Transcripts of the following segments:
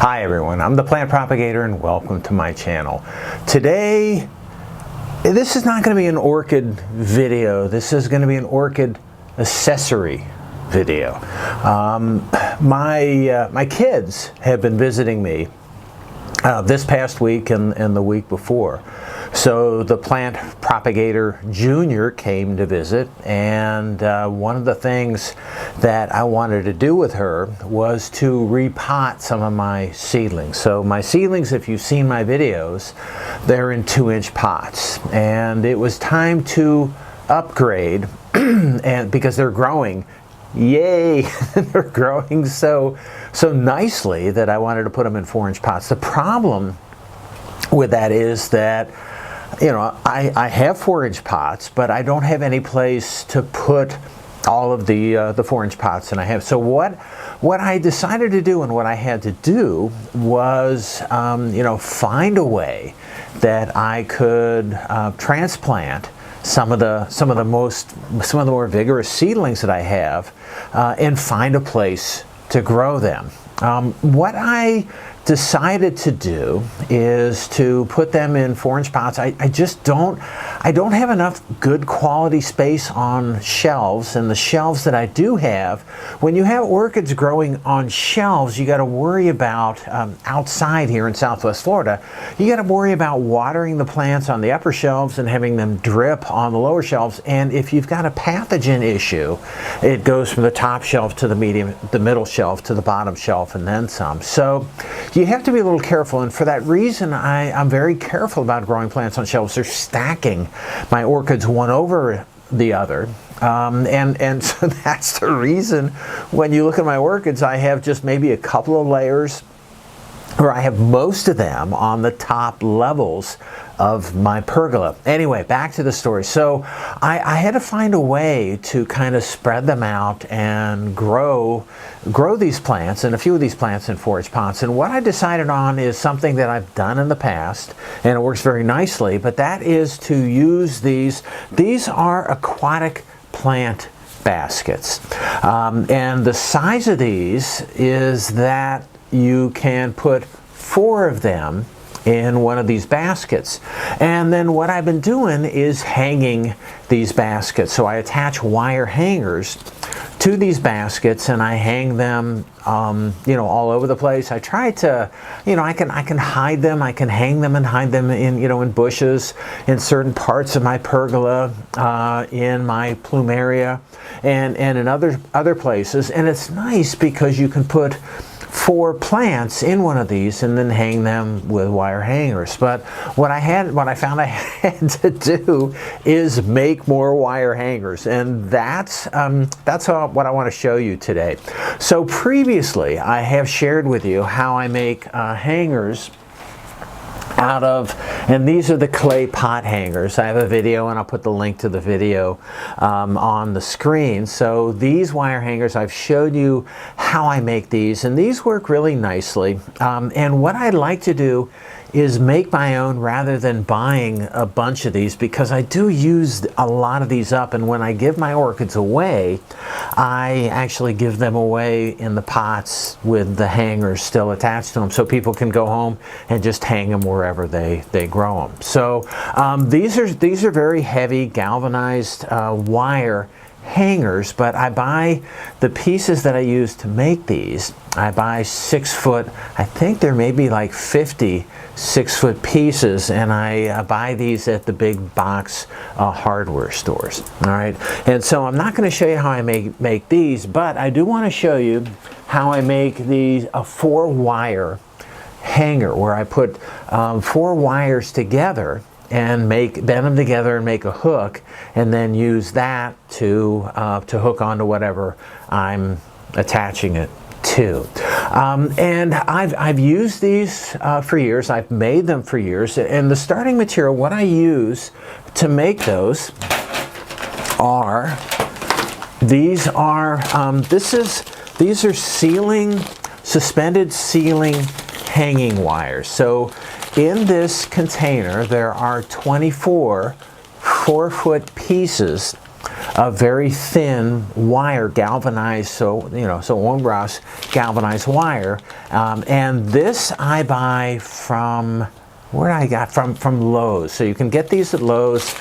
Hi everyone, I'm the plant propagator and welcome to my channel. Today, this is not going to be an orchid video. This is going to be an orchid accessory video. My kids have been visiting me this past week and the week before. So the plant propagator junior came to visit, and one of the things that I wanted to do with her was to repot some of my seedlings. So my seedlings, if you've seen my videos, they're in 2-inch pots, and it was time to upgrade and because they're growing. Yay! They're growing so nicely that I wanted to put them in 4-inch pots. The problem with that is that, you know, I have 4-inch pots, but I don't have any place to put all of the 4-inch pots that I have. So what I decided to do and what I had to do was, you know, find a way that I could transplant some of the more vigorous seedlings that I have, and find a place to grow them. What I decided to do is to put them in 4-inch pots. I don't have enough good quality space on shelves, and the shelves that I do have, when you have orchids growing on shelves, you got to worry about, outside here in Southwest Florida, you got to worry about watering the plants on the upper shelves and having them drip on the lower shelves. And if you've got a pathogen issue, it goes from the top shelf to the middle shelf to the bottom shelf and then some. So you have to be a little careful, and for that reason I'm very careful about growing plants on shelves. They're stacking my orchids one over the other, and so that's the reason when you look at my orchids, I have just maybe a couple of layers, or I have most of them on the top levels of my pergola. Anyway, back to the story. So I had to find a way to kind of spread them out and grow these plants, and a few of these plants, in 4-inch pots. And what I decided on is something that I've done in the past, and it works very nicely, but that is to use these. These are aquatic plant baskets. And the size of these is that you can put 4 of them in one of these baskets. And then what I've been doing is hanging these baskets. So I attach wire hangers to these baskets and I hang them, you know, all over the place. I try to, you know, I can hide them. I can hang them and hide them in, you know, in bushes, in certain parts of my pergola, in my plumeria, and in other places. And it's nice because you can put 4 plants in one of these and then hang them with wire hangers. But what I found I had to do is make more wire hangers, and that's what I want to show you today. So previously I have shared with you how I make hangers out of, and these are the clay pot hangers. I have a video, and I'll put the link to the video on the screen. So these wire hangers, I've showed you how I make these, and these work really nicely. And what I'd like to do is make my own rather than buying a bunch of these, because I do use a lot of these up, and when I give my orchids away, I actually give them away in the pots with the hangers still attached to them, so people can go home and just hang them wherever they grow them. So these are very heavy galvanized wire hangers, but I buy the pieces that I use to make these. I buy 6-foot, I think there may be like 50 6-foot pieces, and I buy these at the big box hardware stores. All right, and so I'm not going to show you how I make these, but I do want to show you how I make these a 4-wire hanger, where I put 4 wires together and bend them together and make a hook, and then use that to hook onto whatever I'm attaching it to. And I've used these for years. I've made them for years, and the starting material, what I use to make those are these are suspended ceiling hanging wires. So in this container there are 24 4-foot pieces a very thin wire, galvanized, so so won't rust, galvanized wire. And this I buy from, where I got from Lowe's. So you can get these at Lowe's.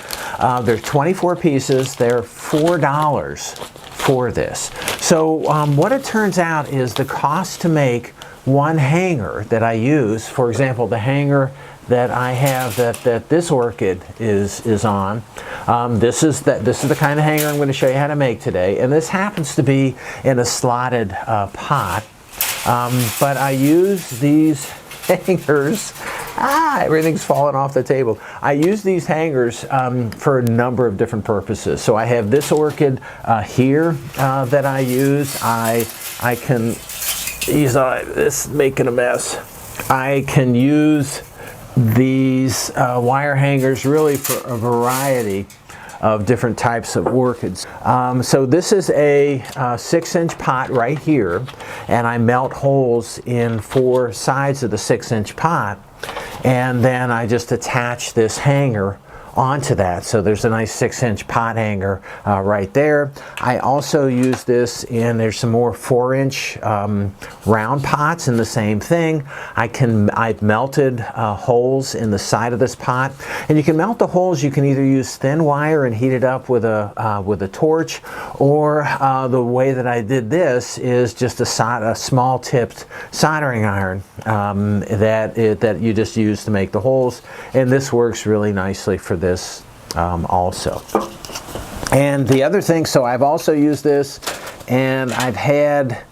There's 24 pieces. They're $4 for this. So what it turns out is the cost to make one hanger that I use, for example, the hanger that I have that this orchid is on. This is the kind of hanger I'm going to show you how to make today, and this happens to be in a slotted pot. But I use these hangers. Everything's falling off the table. I use these hangers for a number of different purposes. So I have this orchid here that I use. I can use this, making a mess. I can use these wire hangers really for a variety of different types of orchids. So this is a 6-inch pot right here, and I melt holes in 4 sides of the 6-inch pot, and then I just attach this hanger onto that. So there's a nice 6-inch pot hanger right there. I also use this in, there's some more 4-inch round pots in the same thing. I've melted holes in the side of this pot, and you can melt the holes. You can either use thin wire and heat it up with a torch, or the way that I did this is just a small tipped soldering iron that you just use to make the holes, and this works really nicely for this also. And the other thing, so I've also used this, and I've had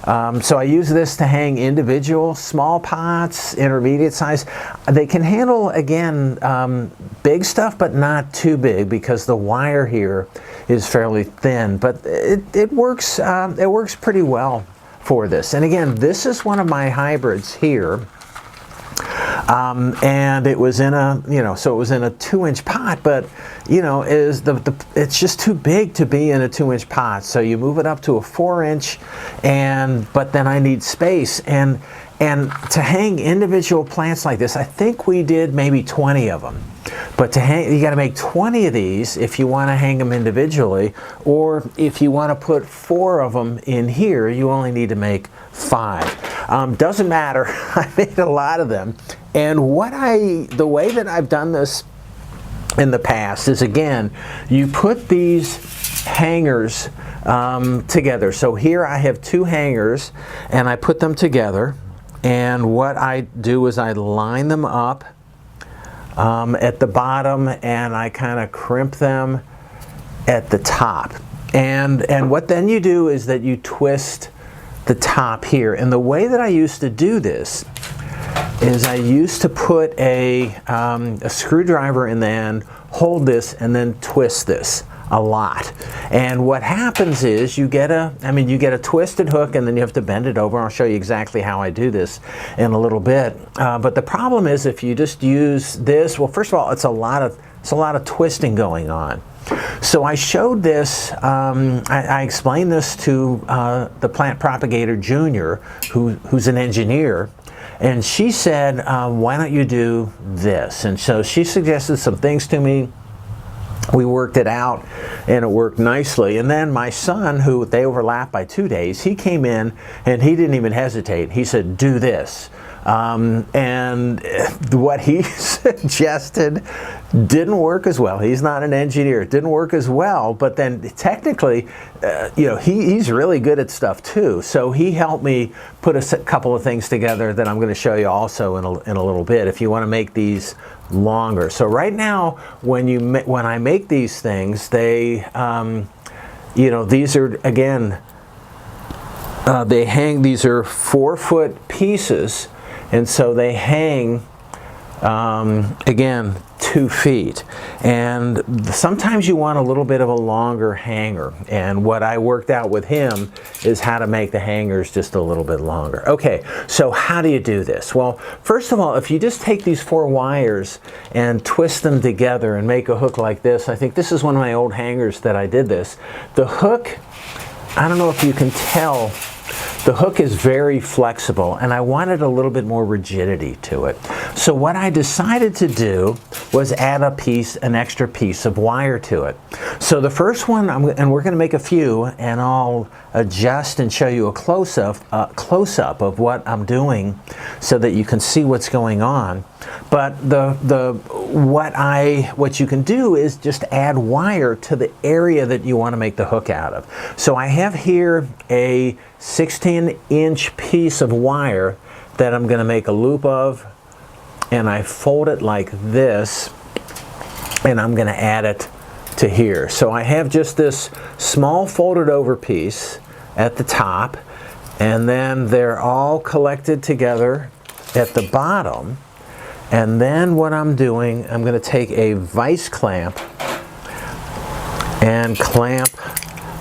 so I use this to hang individual small pots, intermediate size. They can handle, again, big stuff, but not too big, because the wire here is fairly thin. But it works pretty well for this. And again, this is one of my hybrids here. And it was in a, so it was in a 2-inch pot, but it's just too big to be in a 2-inch pot. So you move it up to a 4-inch, but then I need space. And to hang individual plants like this, I think we did maybe 20 of them. But to hang, you got to make 20 of these if you want to hang them individually, or if you want to put 4 of them in here, you only need to make 5. Doesn't matter. I made a lot of them. And the way that I've done this in the past is, again, you put these hangers together. So here I have 2 hangers, and I put them together. And what I do is I line them up at the bottom, and I kind of crimp them at the top. And what then you do is that you twist the top here. And the way that I used to do this is I used to put a screwdriver in the end, hold this, and then twist this a lot. And what happens is you get a twisted hook, and then you have to bend it over. I'll show you exactly how I do this in a little bit. But the problem is, if you just use this, well, first of all, it's a lot of twisting going on. So I showed this, I explained this to the plant propagator Junior, who's an engineer, and she said, why don't you do this? And so she suggested some things to me. We worked it out, and it worked nicely. And then my son, who they overlapped by 2 days, he came in, and he didn't even hesitate. He said, do this. And what he suggested didn't work as well. He's not an engineer. It didn't work as well, but then technically, he's really good at stuff too. So he helped me put a couple of things together that I'm going to show you also in a little bit if you want to make these longer. So right now, when I make these things, they, these are, again, they hang, these are 4-foot pieces, and so they hang, again, 2 feet. And sometimes you want a little bit of a longer hanger, and what I worked out with him is how to make the hangers just a little bit longer. Okay, so how do you do this? Well, first of all, if you just take these 4 wires and twist them together and make a hook like this, I think this is one of my old hangers that I did this. The hook, I don't know if you can tell, the hook is very flexible, and I wanted a little bit more rigidity to it. So what I decided to do was add an extra piece of wire to it. So the first one, and we're going to make a few, and I'll adjust and show you a close-up of what I'm doing so that you can see what's going on. But what you can do is just add wire to the area that you want to make the hook out of. So I have here a 16-inch piece of wire that I'm going to make a loop of, and I fold it like this, and I'm going to add it to here. So I have just this small folded over piece at the top, and then they're all collected together at the bottom. And then what I'm doing, I'm going to take a vice clamp and clamp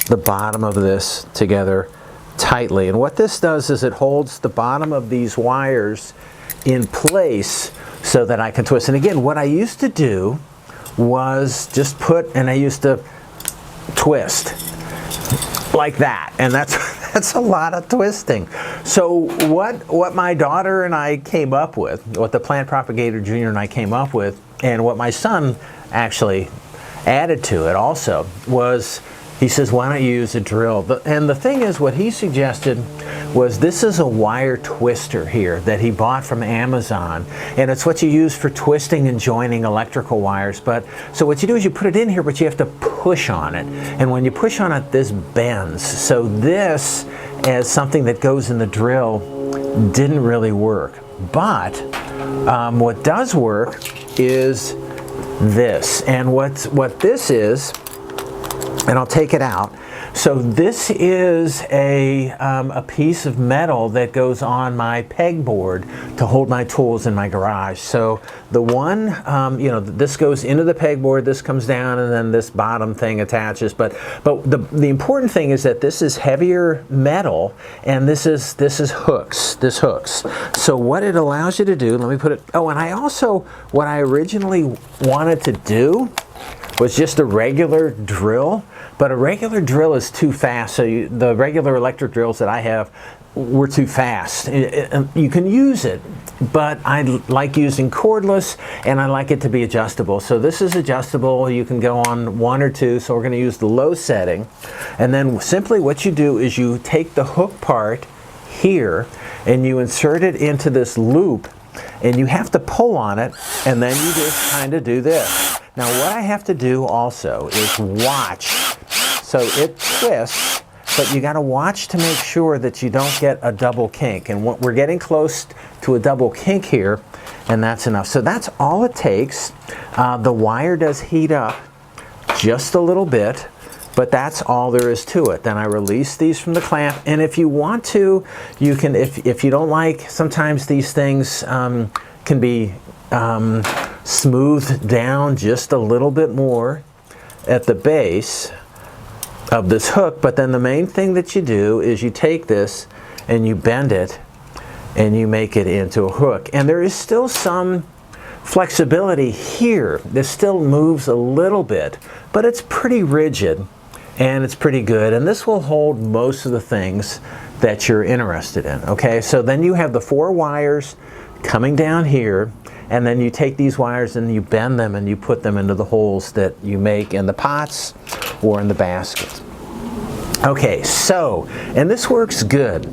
the bottom of this together tightly. And what this does is it holds the bottom of these wires in place so that I can twist. And again, what I used to do was just I used to twist like that, and that's a lot of twisting. So what my daughter and I came up with, what the plant propagator Junior and I came up with, and what my son actually added to it also, was he says, why don't you use a drill? And the thing is, what he suggested was, this is a wire twister here that he bought from Amazon, and it's what you use for twisting and joining electrical wires. So what you do is you put it in here, but you have to push on it, and when you push on it, this bends. So this, as something that goes in the drill, didn't really work. But what does work is this, and what this is, and I'll take it out. So this is a piece of metal that goes on my pegboard to hold my tools in my garage. So the one, this goes into the pegboard, this comes down, and then this bottom thing attaches. But the important thing is that this is heavier metal, and this hooks. This hooks. So what it allows you to do, let me put it. Oh, and what I originally wanted to do was just a regular drill, but a regular drill is too fast. So the regular electric drills that I have were too fast. You can use it, but I like using cordless, and I like it to be adjustable. So this is adjustable. You can go on 1 or 2, so we're going to use the low setting. And then simply what you do is you take the hook part here, and you insert it into this loop, and you have to pull on it, and then you just kind of do this. Now what I have to do also is watch. So it twists, but you got to watch to make sure that you don't get a double kink. And we're getting close to a double kink here, and that's enough. So that's all it takes. The wire does heat up just a little bit, but that's all there is to it. Then I release these from the clamp, and if you want to, you can, if you don't like, sometimes these things can be smoothed down just a little bit more at the base of this hook. But then the main thing that you do is you take this and you bend it and you make it into a hook. And there is still some flexibility here. This still moves a little bit, but it's pretty rigid and it's pretty good. And this will hold most of the things that you're interested in. Okay, so then you have the 4 wires coming down here, and then you take these wires and you bend them and you put them into the holes that you make in the pots or in the baskets. Okay, so, and this works good.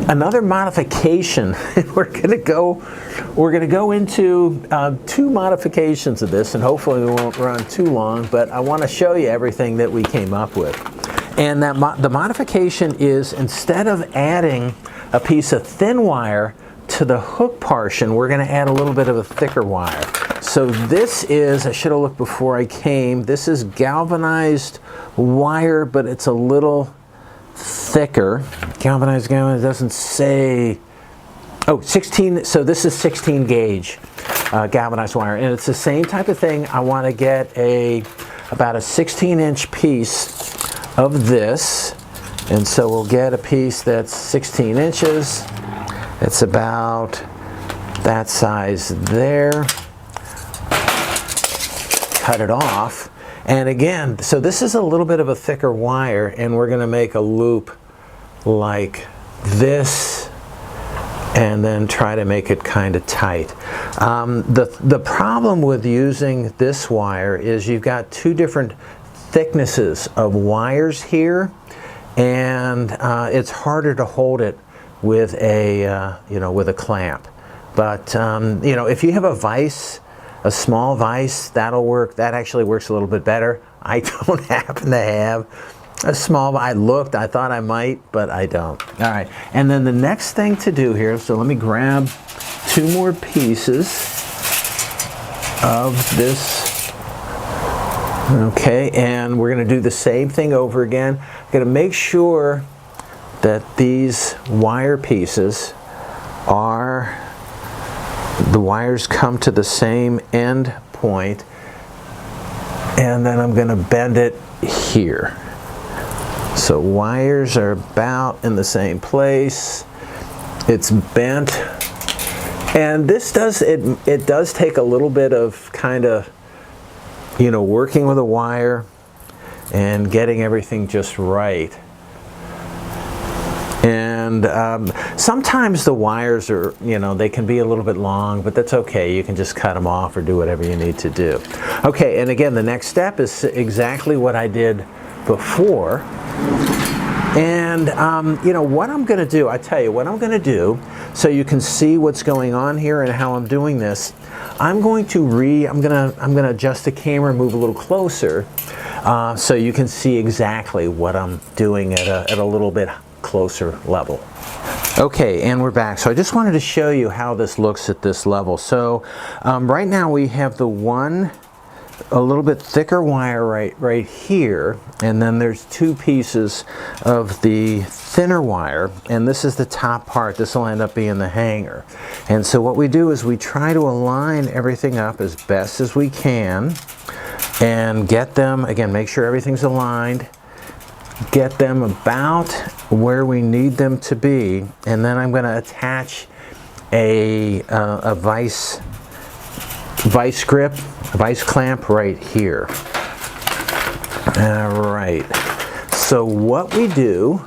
Another modification, we're going to go into 2 modifications of this, and hopefully we won't run too long, but I want to show you everything that we came up with. And the modification is, instead of adding a piece of thin wire to the hook portion, we're going to add a little bit of a thicker wire. So this is, I should have looked before I came, this is galvanized wire, but it's a little thicker. Galvanized, it doesn't say, oh, 16, so this is 16 gauge galvanized wire, and it's the same type of thing. I want to get about a 16-inch piece of this, and so we'll get a piece that's 16 inches. It's about that size there. Cut it off. And again, so this is a little bit of a thicker wire, and we're going to make a loop like this and then try to make it kind of tight. The problem with using this wire is you've got two different thicknesses of wires here, and it's harder to hold it with a with a clamp. But if you have a vise, a small vise, that'll work. That actually works a little bit better. I don't happen to have a small. I looked, I thought I might, but I don't. All right, and then the next thing to do here, so let me grab two more pieces of this. Okay, and we're going to do the same thing over again. I'm going to make sure that these wire pieces are, the wires come to the same end point, and then I'm going to bend it here. So wires are about in the same place. It's bent, and this does it does take a little bit of kind of working with a wire and getting everything just right. And sometimes the wires are, they can be a little bit long, but that's okay. You can just cut them off or do whatever you need to do. Okay, and again, the next step is exactly what I did before. And what I'm going to do, I tell you what I'm going to do, so you can see what's going on here and how I'm doing this. I'm going to adjust the camera, move a little closer, so you can see exactly what I'm doing at a little bit closer level. Okay, and we're back. So I just wanted to show you how this looks at this level. So right now we have a little bit thicker wire right here, and then there's two pieces of the thinner wire, and this is the top part. This will end up being the hanger. And so what we do is we try to align everything up as best as we can and get them, again, make sure everything's aligned, get them about where we need them to be, and then I'm going to attach a vice grip, a vice clamp right here. All right, so what we do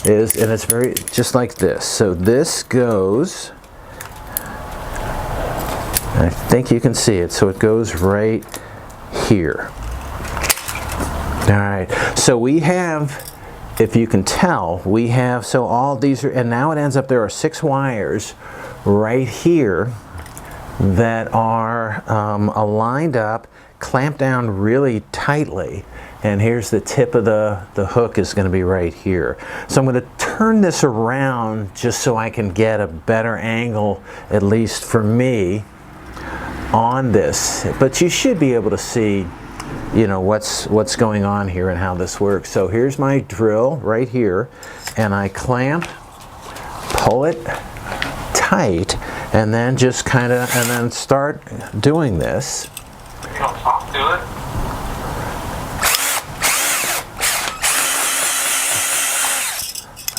is, and it's very just like this, so this goes, I think you can see it, so it goes right here. All right, so we have, if you can tell, we have, so all these are, and now it ends up there are 6 wires right here that are aligned up, clamped down really tightly, and here's the tip of the hook is going to be right here. So I'm going to turn this around just so I can get a better angle, at least for me, on this. But you should be able to see what's going on here and how this works. So here's my drill right here, and I clamp, pull it tight, and then just kind of, and then start doing this. You don't talk to it.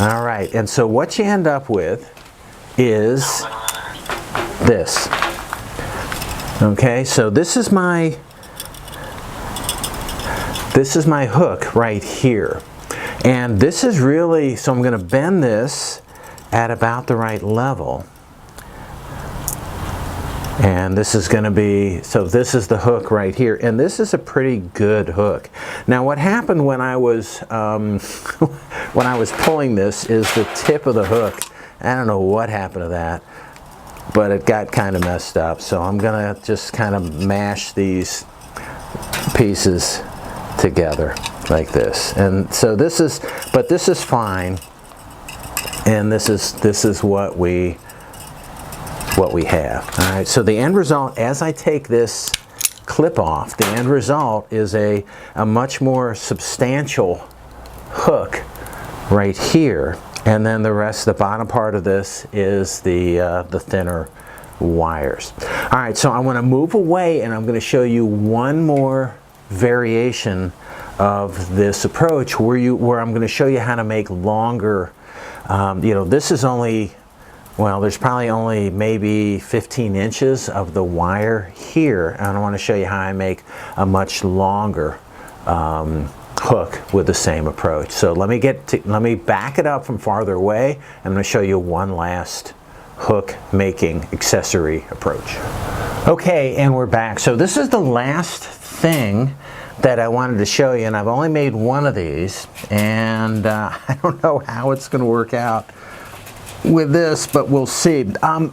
All right, and so what you end up with is this. Okay, so this is my hook right here, and this is really, so I'm going to bend this at about the right level, and this is going to be, so this is the hook right here, and this is a pretty good hook. Now what happened when I was when I was pulling this is the tip of the hook, I don't know what happened to that, but it got kind of messed up. So I'm gonna just kind of mash these pieces together like this, and so this is, but this is fine, and this is what we have. All right, so the end result, as I take this clip off, the end result is a much more substantial hook right here, and then the rest, the bottom part of this is the thinner wires. All right, so I want to move away, and I'm going to show you one more variation of this approach where I'm going to show you how to make longer. This is only, well, there's probably only maybe 15 inches of the wire here, and I want to show you how I make a much longer hook with the same approach. So let me back it up from farther away. I'm going to show you one last hook making accessory approach. Okay, and we're back. So this is the last thing that I wanted to show you, and I've only made one of these, and I don't know how it's going to work out with this, but we'll see. I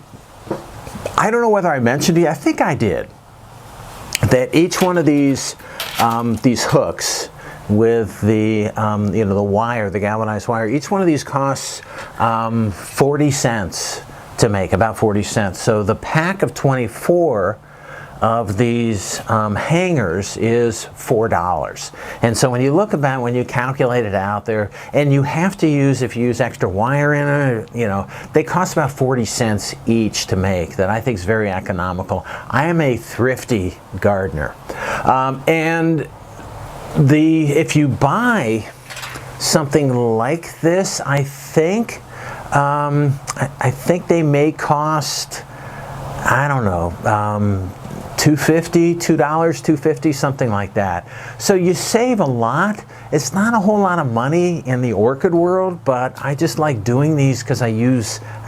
don't know whether I mentioned to you, I think I did, that each one of these hooks with the the wire, the galvanized wire, each one of these costs 40 cents to make, about 40 cents. So the pack of 24 of these hangers is $4. And so when you look about, when you calculate it out there, and you have to use, if you use extra wire in it, they cost about 40 cents each to make. That I think is very economical. I am a thrifty gardener. And if you buy something like this, I think they may cost, I don't know, $2.50, something like that. So you save a lot. It's not a whole lot of money in the orchid world, but I just like doing these because I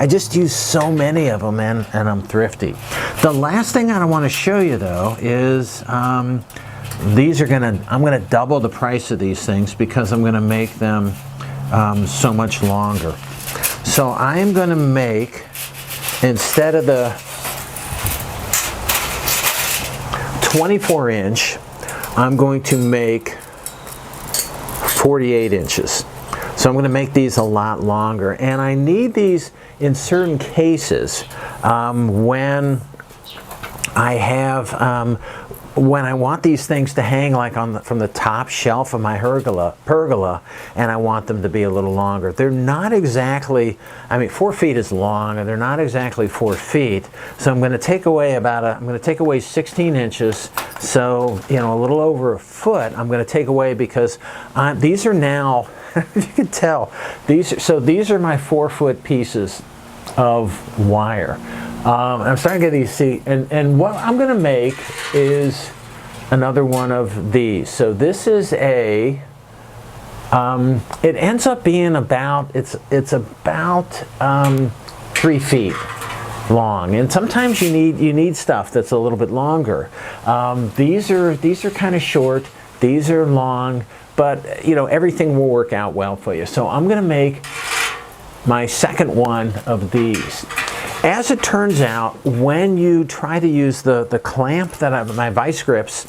just use so many of them, and I'm thrifty. The last thing I want to show you though is I'm gonna double the price of these things because I'm gonna make them so much longer. So I am gonna make, instead of the 24 inch, I'm going to make 48 inches. So I'm going to make these a lot longer, and I need these in certain cases when I want these things to hang like from the top shelf of my pergola, and I want them to be a little longer. They're not exactly, 4 feet is long, and they're not exactly 4 feet. So I'm going to take away 16 inches. So a little over a foot. I'm going to take away because these are now, you can tell, these are my 4-foot pieces of wire. I'm starting to get these, see, and what I'm going to make is another one of these. So this is it ends up being about, it's about 3 feet long, and sometimes you need stuff that's a little bit longer. These are kind of short, these are long, but everything will work out well for you. So I'm going to make my second one of these. As it turns out, when you try to use the clamp my vice grips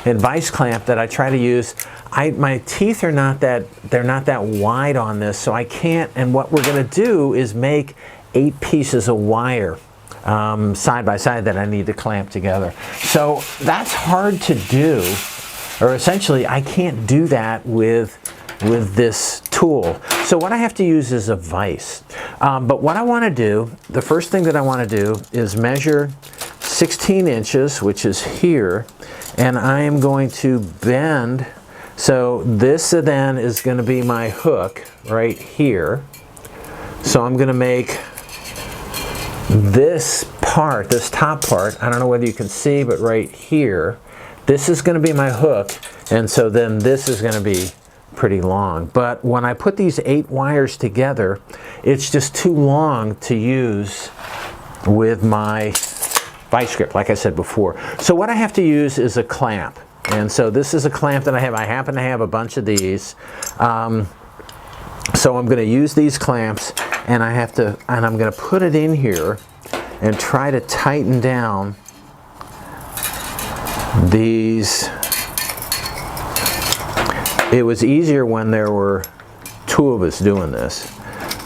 and vice clamp that I try to use, my teeth are not that wide on this, so I can't. And what we're going to do is make 8 pieces of wire side by side that I need to clamp together. So that's hard to do, or essentially I can't do that with this tool. So what I have to use is a vise. But what I want to do, the first thing that I want to do is measure 16 inches, which is here, and I am going to bend. So this then is going to be my hook right here. So I'm going to make this part, this top part, I don't know whether you can see, but right here, this is going to be my hook, and so then this is going to be pretty long. But when I put these 8 wires together, it's just too long to use with my vice grip, like I said before. So what I have to use is a clamp, and so this is a clamp that I have. I happen to have a bunch of these, so I'm going to use these clamps, and I'm going to put it in here and try to tighten down these. It was easier when there were 2 of us doing this,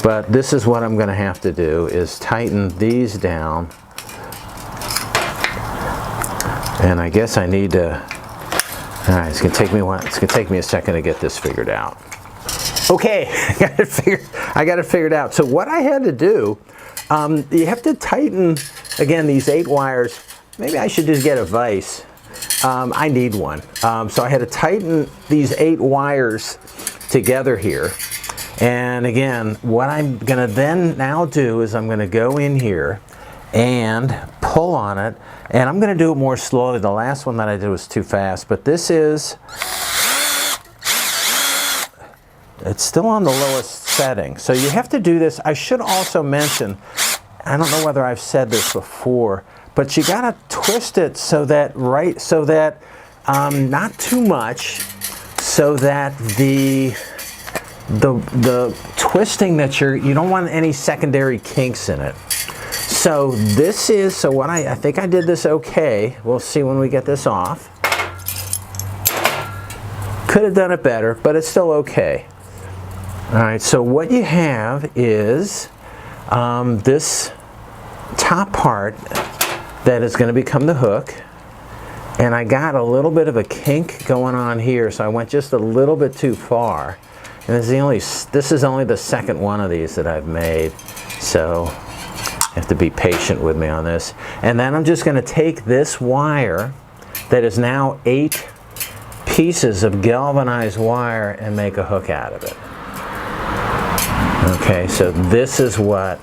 but this is what I'm going to have to do, is tighten these down. And I guess I need to, all right, it's going to take me a second to get this figured out. Okay, I got it figured out. So what I had to do, you have to tighten, again, these 8 wires. Maybe I should just get a vise. I need one. So I had to tighten these 8 wires together here. And again, what I'm going to then now do is I'm going to go in here and pull on it. And I'm going to do it more slowly. The last one that I did was too fast. But this is It's still on the lowest setting. So you have to do this. I should also mention, I don't know whether I've said this before, but you gotta twist it so that, not too much, so that the twisting that you don't want any secondary kinks in it. So this is, so what I think I did this okay. We'll see when we get this off. Could have done it better, but it's still okay. All right, so what you have is this top part that is going to become the hook. And I got a little bit of a kink going on here, so I went just a little bit too far. And this is only the second one of these that I've made, so you have to be patient with me on this. And then I'm just going to take this wire that is now 8 pieces of galvanized wire and make a hook out of it. Okay, so this is what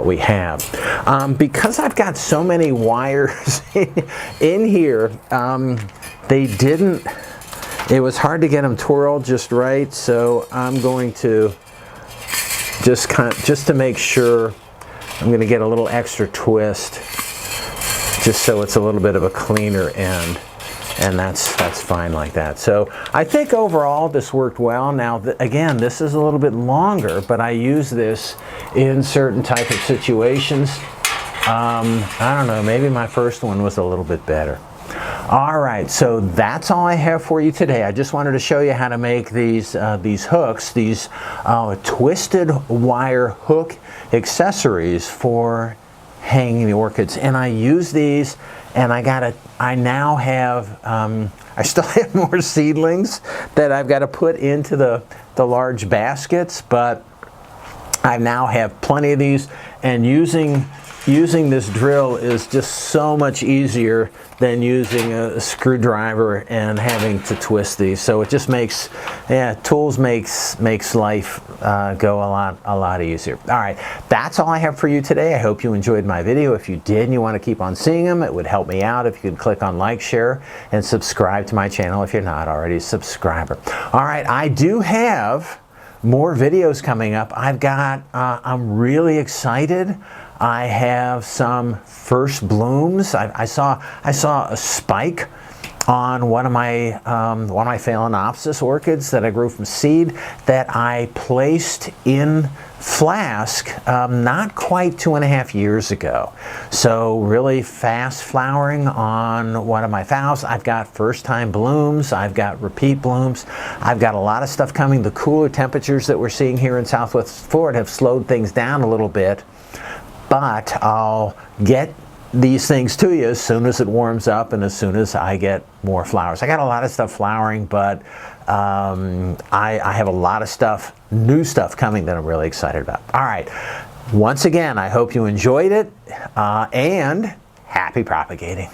we have. Because I've got so many wires in here, it was hard to get them twirled just right, so I'm going to just to make sure, I'm going to get a little extra twist just so it's a little bit of a cleaner end. And that's fine like that. So I think overall this worked well. Now again, this is a little bit longer, but I use this in certain type of situations. I don't know, maybe my first one was a little bit better. All right, so that's all I have for you today. I just wanted to show you how to make these hooks, these twisted wire hook accessories for hanging the orchids. And I use these, and I now have, I still have more seedlings that I've got to put into the large baskets, but I now have plenty of these, and using this drill is just so much easier than using a screwdriver and having to twist these. So it just makes, tools makes life go a lot easier. All right, that's all I have for you today. I hope you enjoyed my video. If you did and you want to keep on seeing them, it would help me out if you could click on like, share, and subscribe to my channel if you're not already a subscriber. All right, I do have more videos coming up. I'm really excited. I have some first blooms. I saw a spike on one of my Phalaenopsis orchids that I grew from seed that I placed in flask not quite 2.5 years ago. So really fast flowering on one of my phals. I've got first time blooms, I've got repeat blooms, I've got a lot of stuff coming. The cooler temperatures that we're seeing here in Southwest Florida have slowed things down a little bit, but I'll get these things to you as soon as it warms up and as soon as I get more flowers. I got a lot of stuff flowering, but I have a lot of stuff, new stuff coming that I'm really excited about. All right, once again, I hope you enjoyed it, and happy propagating.